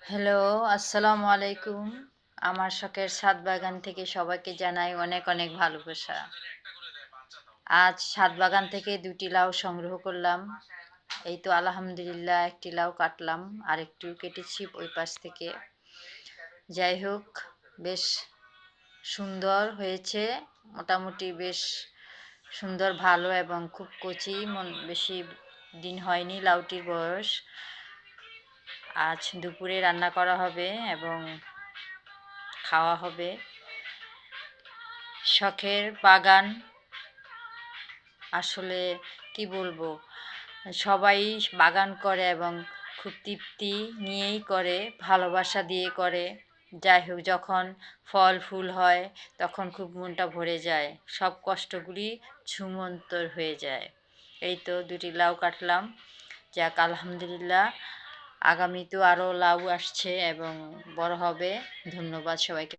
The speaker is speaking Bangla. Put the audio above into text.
হ্যালো, আসসালামু আলাইকুম। আমার শখের ছাদ বাগান থেকে সবাইকে জানাই অনেক অনেক ভালোবাসা। আজ ছাদ বাগান থেকে ২টি লাউ সংগ্রহ করলাম। এই তো আলহামদুলিল্লাহ একটি লাউ কাটলাম, আরেকটু কেটেছি ওই পাশ থেকে। যাই হোক, বেশ সুন্দর হয়েছে। মোটামুটি বেশ সুন্দর ভালো এবং খুব কচি, বেশি দিন হয়নি লাউটির বয়স। আজ দুপুরে রান্না করা হবে এবং খাওয়া হবে। শখের বাগান আসলে কি বলবো, সবাই বাগান করে এবং খুব তৃপ্তি নিয়েই করে, ভালোবাসা দিয়ে করে। যাই হোক, যখন ফল ফুল হয় তখন খুব মনটা ভরে যায়, সব কষ্টগুলি ছুমন্তর হয়ে যায়। এই তো ২টি লাউ কাটলাম, যাক আলহামদুলিল্লাহ। আগামীতেও আরও লাউ আসছে এবং বড় হবে। ধন্যবাদ সবাইকে।